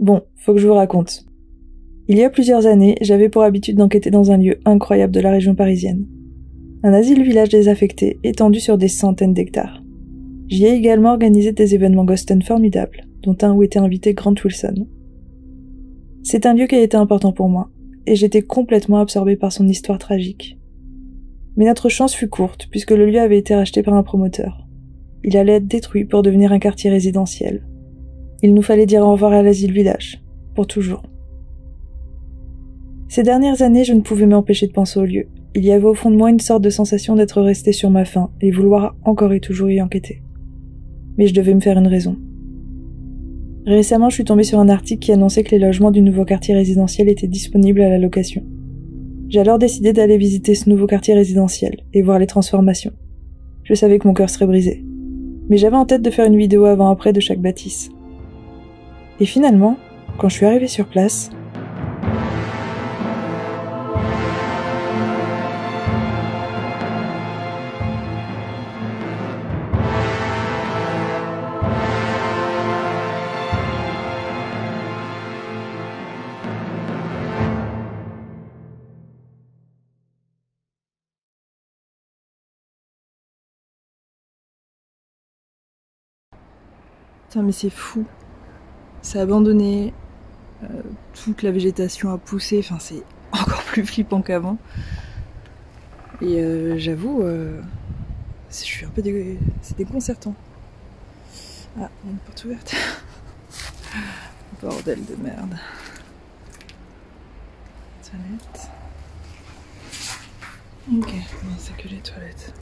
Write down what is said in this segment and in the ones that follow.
Bon, faut que je vous raconte. Il y a plusieurs années, j'avais pour habitude d'enquêter dans un lieu incroyable de la région parisienne. Un asile-village désaffecté, étendu sur des centaines d'hectares. J'y ai également organisé des événements Ghosten formidables, dont un où était invité Grant Wilson. C'est un lieu qui a été important pour moi, et j'étais complètement absorbée par son histoire tragique. Mais notre chance fut courte, puisque le lieu avait été racheté par un promoteur. Il allait être détruit pour devenir un quartier résidentiel. Il nous fallait dire au revoir à l'asile-village, pour toujours. Ces dernières années, je ne pouvais m'empêcher de penser au lieu. Il y avait au fond de moi une sorte de sensation d'être restée sur ma faim et vouloir encore et toujours y enquêter. Mais je devais me faire une raison. Récemment, je suis tombée sur un article qui annonçait que les logements du nouveau quartier résidentiel étaient disponibles à la location. J'ai alors décidé d'aller visiter ce nouveau quartier résidentiel et voir les transformations. Je savais que mon cœur serait brisé. Mais j'avais en tête de faire une vidéo avant-après de chaque bâtisse. Et finalement, quand je suis arrivée sur place, putain mais c'est fou, c'est abandonné, toute la végétation a poussé, enfin c'est encore plus flippant qu'avant. Et j'avoue, je suis un peu c'est déconcertant. Ah, il y a une porte ouverte. Bordel de merde. Toilette. Ok, non c'est que les toilettes.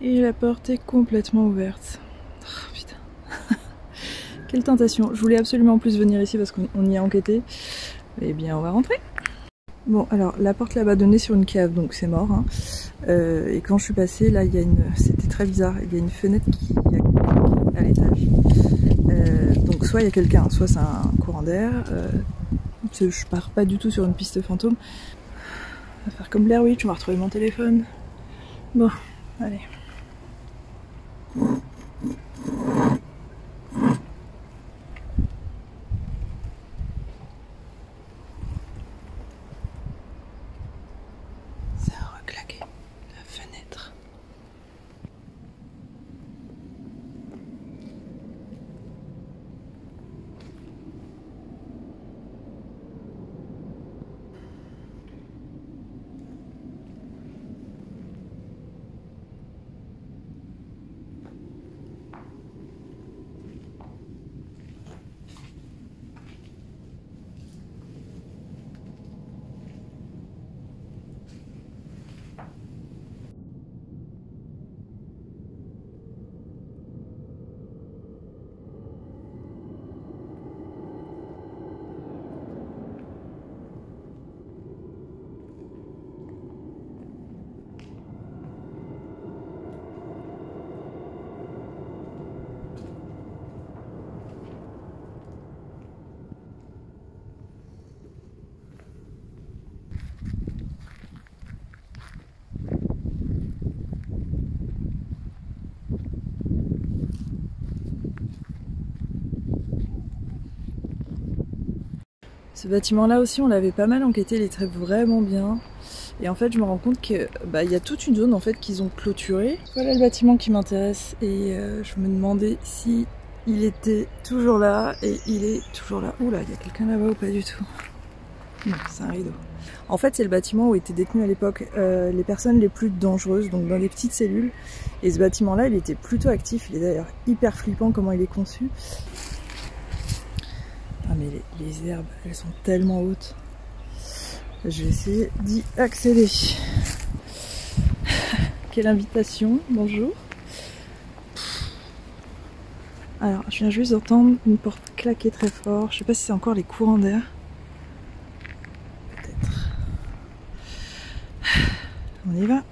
Et la porte est complètement ouverte. Oh, putain. Quelle tentation. Je voulais absolument plus venir ici parce qu'on y a enquêté. Eh bien, on va rentrer. Bon, alors, la porte là-bas donnait sur une cave, donc c'est mort. Hein. Et quand je suis passée, là, il y a une... C'était très bizarre. Il y a une fenêtre qui a claqué à l'étage. Donc, soit il y a quelqu'un, soit c'est un courant d'air. Je pars pas du tout sur une piste fantôme. On va faire comme Blair Witch, on va retrouver mon téléphone. Bon, allez. Ça a reclaqué la fenêtre. Ce bâtiment-là aussi, on l'avait pas mal enquêté, il était vraiment bien. Et en fait, je me rends compte que y a toute une zone en fait qu'ils ont clôturée. Voilà le bâtiment qui m'intéresse et je me demandais si il était toujours là et il est toujours là. Oula, il y a quelqu'un là-bas ou pas du tout? Non, c'est un rideau. En fait, c'est le bâtiment où étaient détenues à l'époque les personnes les plus dangereuses, donc dans des petites cellules. Et ce bâtiment-là, il était plutôt actif. Il est d'ailleurs hyper flippant comment il est conçu. Ah mais les herbes, elles sont tellement hautes. Je vais essayer d'y accéder. Quelle invitation, bonjour. Alors, je viens juste d'entendre une porte claquer très fort. Je sais pas si c'est encore les courants d'air. Peut-être. On y va.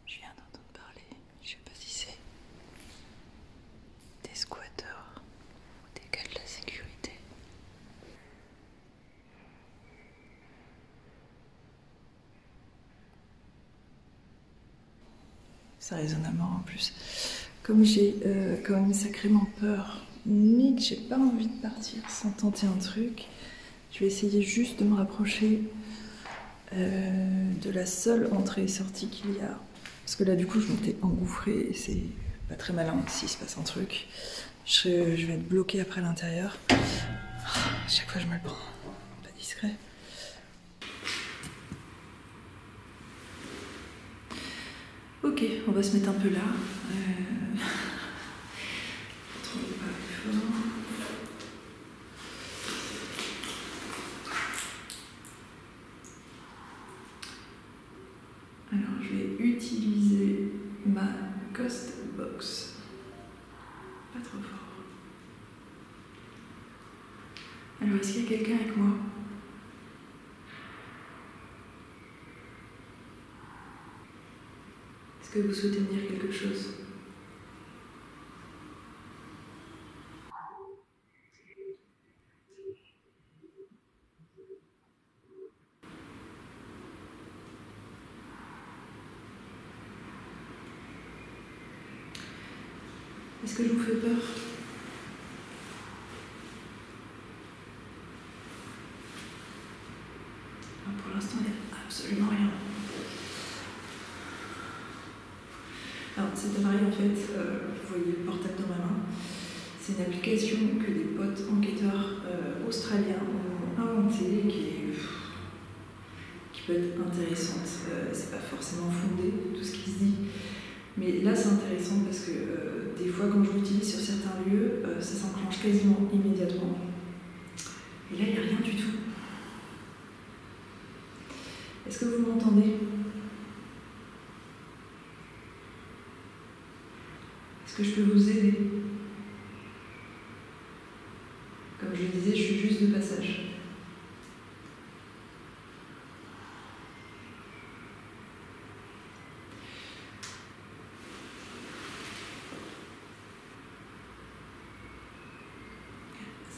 Je viens d'entendre parler, je sais pas si c'est des squatteurs ou des gars de la sécurité. Ça résonne à mort en plus. Comme j'ai quand même sacrément peur, mais que j'ai pas envie de partir sans tenter un truc, je vais essayer juste de me rapprocher de la seule entrée et sortie qu'il y a. Parce que là, du coup, je m'étais engouffrée et c'est pas très malin s'il se passe un truc. Je vais être bloquée après à l'intérieur. À chaque fois, je me le prends. Pas discret. Ok, on va se mettre un peu là. Trop pas plus fort. Alors, je vais utiliser ma Ghost Box. Pas trop fort. Alors, est-ce qu'il y a quelqu'un avec moi? Est-ce que vous souhaitez me dire quelque chose? Est-ce que je vous fais peur? Pour l'instant, il n'y a absolument rien. Alors, cet appareil, en fait, vous voyez le portable dans ma main, c'est une application que des potes enquêteurs australiens ont inventée qui peut être intéressante. C'est pas forcément fondé, tout ce qui se dit. Mais là, c'est intéressant parce que des fois, quand je l'utilise sur certains lieux, ça s'enclenche quasiment immédiatement. Et là, il n'y a rien du tout. Est-ce que vous m'entendez? Est-ce que je peux vous aider? Comme je le disais, je suis juste de passage.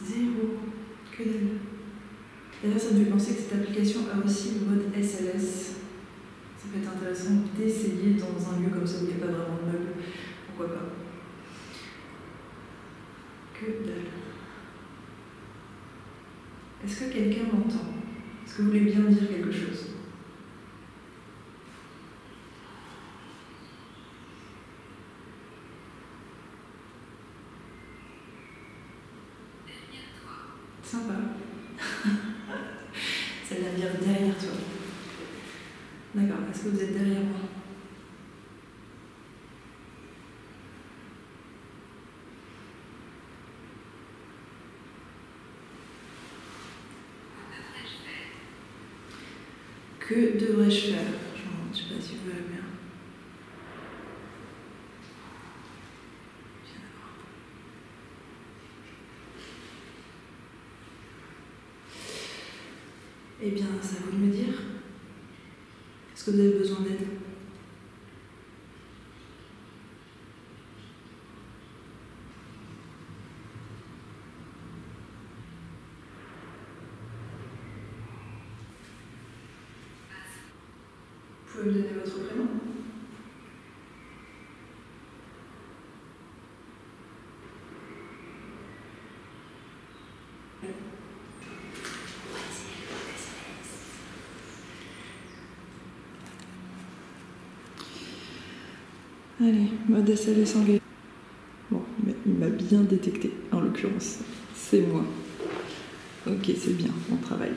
Zéro. Que dalle. D'ailleurs, ça me fait penser que cette application a aussi le mode SLS. Ça peut être intéressant d'essayer dans un lieu comme ça où il n'y a pas vraiment de meubles. Pourquoi pas? Que dalle. Est-ce que quelqu'un m'entend? Est-ce que vous voulez bien me dire quelque chose? Sympa. Ça veut dire derrière toi. D'accord, est-ce que vous êtes derrière moi? Que devrais-je faire? Je sais pas si vous allez bien. Eh bien, c'est à vous de me dire. Est-ce que vous avez besoin d'aide? Vous pouvez me donner votre prénom? Allez, mode SLS engagé. Bon, il m'a bien détecté, en l'occurrence. C'est moi. Ok, c'est bien, on travaille.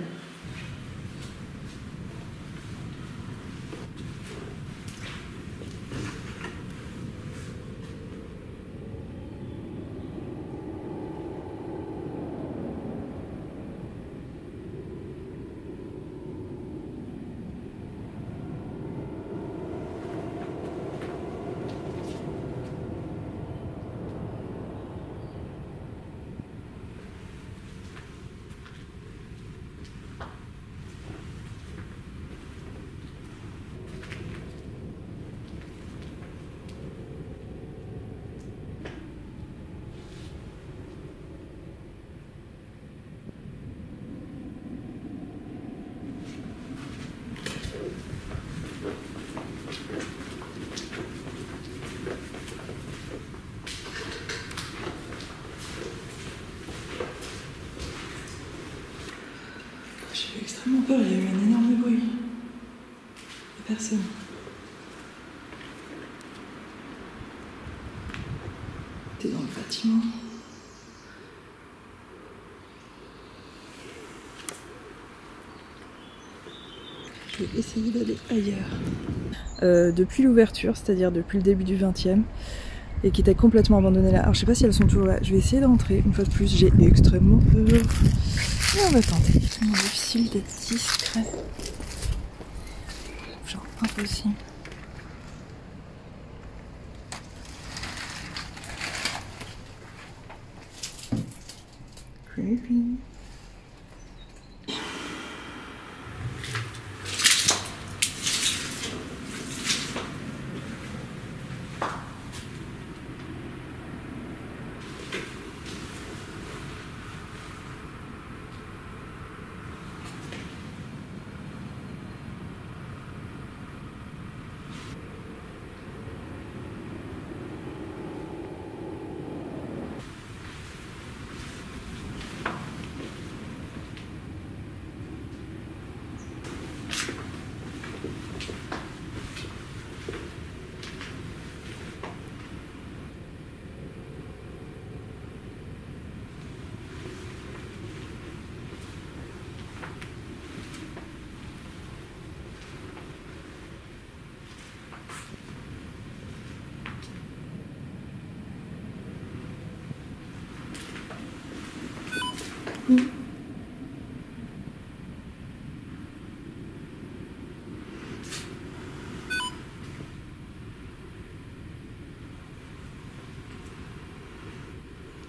J'ai eu extrêmement peur, il y a eu un énorme bruit. Il n'y a personne. T'es dans le bâtiment. Je vais essayer d'aller ailleurs. Depuis l'ouverture, c'est-à-dire depuis le début du 20e, et qui était complètement abandonné là. Alors je sais pas si elles sont toujours là. Je vais essayer d'entrer une fois de plus. J'ai extrêmement peur. Mais on va tenter. C'est tellement difficile d'être discret. Genre impossible. Creepy.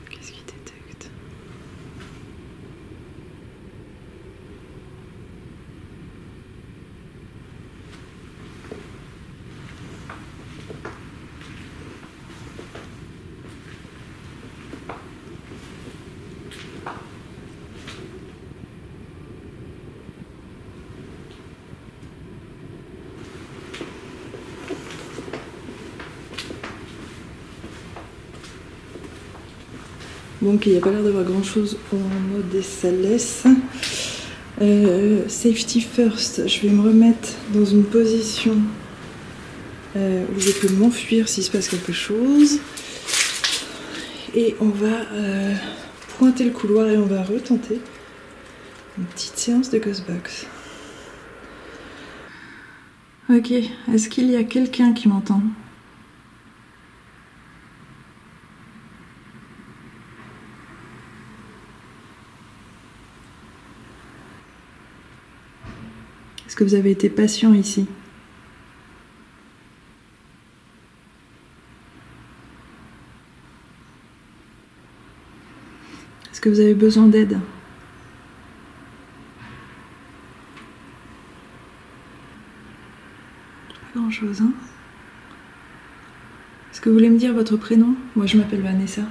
Qu'est-ce qu'il détecte? Donc il n'y a pas l'air d'avoir grand chose en mode SLS. Safety first, je vais me remettre dans une position où je peux m'enfuir s'il se passe quelque chose. Et on va pointer le couloir et on va retenter une petite séance de Ghostbox. Ok, est-ce qu'il y a quelqu'un qui m'entend ? Est-ce que vous avez été patient ici ? Est-ce que vous avez besoin d'aide ? Pas grand-chose, hein ? Est-ce que vous voulez me dire votre prénom ? Moi, je m'appelle Vanessa.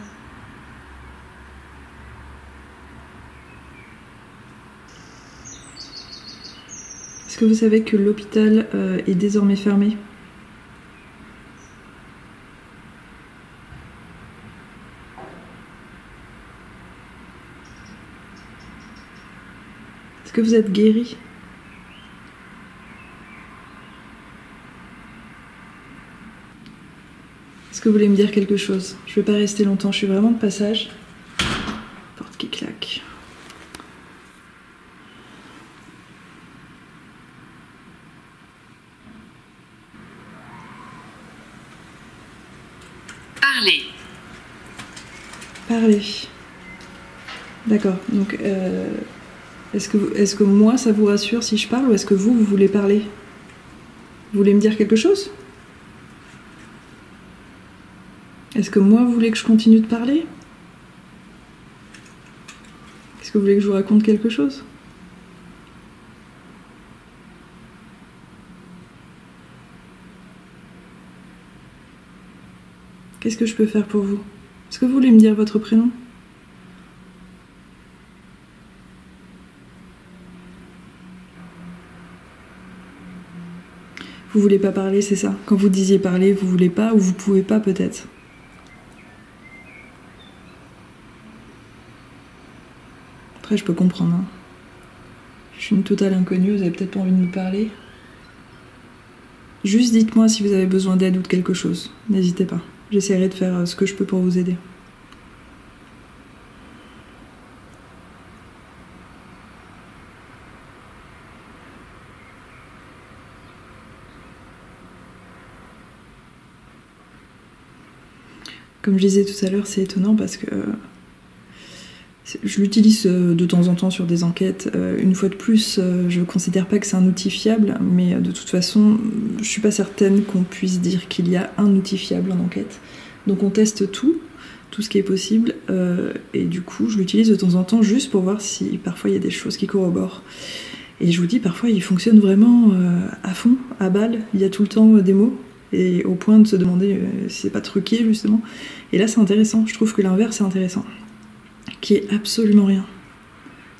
Est-ce que vous savez que l'hôpital est désormais fermé ? Est-ce que vous êtes guéri ? Est-ce que vous voulez me dire quelque chose ? Je vais pas rester longtemps, je suis vraiment de passage. Porte qui claque. Parler. Parler. D'accord, donc est-ce que moi ça vous rassure si je parle ou est-ce que vous voulez parler ? Vous voulez me dire quelque chose ? Est-ce que moi vous voulez que je continue de parler ? Est-ce que vous voulez que je vous raconte quelque chose ? Qu'est-ce que je peux faire pour vous ? Est-ce que vous voulez me dire votre prénom ? Vous voulez pas parler, c'est ça ? Quand vous disiez parler, vous voulez pas ou vous pouvez pas peut-être ? Après, je peux comprendre. Hein. Je suis une totale inconnue, vous avez peut-être pas envie de me parler. Juste dites-moi si vous avez besoin d'aide ou de quelque chose. N'hésitez pas. J'essaierai de faire ce que je peux pour vous aider. Comme je disais tout à l'heure, c'est étonnant parce que je l'utilise de temps en temps sur des enquêtes. Une fois de plus, je ne considère pas que c'est un outil fiable, mais de toute façon, je suis pas certaine qu'on puisse dire qu'il y a un outil fiable en enquête. Donc on teste tout ce qui est possible, et du coup, je l'utilise de temps en temps juste pour voir si parfois il y a des choses qui corroborent. Et je vous dis, parfois il fonctionne vraiment à fond, à balle, il y a tout le temps des mots. Et au point de se demander si c'est pas truqué justement. Et là c'est intéressant, je trouve que l'inverse est intéressant. Qui est absolument rien,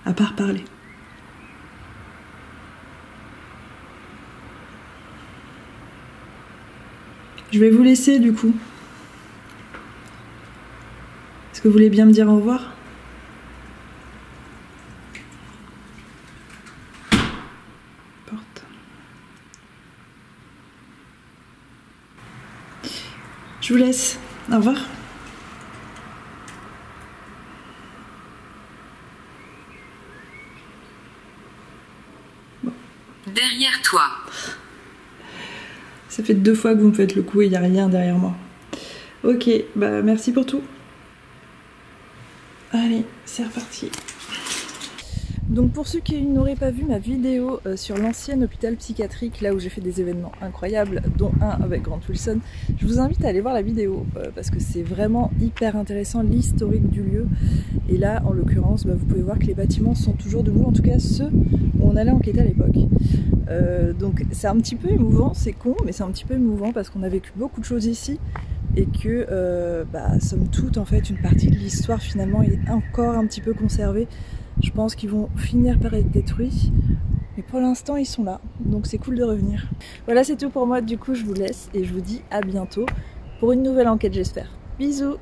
à part parler. Je vais vous laisser du coup. Est-ce que vous voulez bien me dire au revoir ? Porte. Je vous laisse. Au revoir. Derrière toi. Ça fait 2 fois que vous me faites le coup et il n'y a rien derrière moi. Ok, bah merci pour tout. Allez, c'est reparti. Donc pour ceux qui n'auraient pas vu ma vidéo sur l'ancien hôpital psychiatrique, là où j'ai fait des événements incroyables, dont un avec Grant Wilson, je vous invite à aller voir la vidéo parce que c'est vraiment hyper intéressant, l'historique du lieu. Et là, en l'occurrence, vous pouvez voir que les bâtiments sont toujours debout, en tout cas ceux où on allait enquêter à l'époque. Donc c'est un petit peu émouvant, c'est con, mais c'est un petit peu émouvant parce qu'on a vécu beaucoup de choses ici et que, somme toute, en fait, une partie de l'histoire finalement est encore un petit peu conservée. Je pense qu'ils vont finir par être détruits, mais pour l'instant ils sont là, donc c'est cool de revenir. Voilà, c'est tout pour moi, du coup je vous laisse et je vous dis à bientôt pour une nouvelle enquête, j'espère. Bisous!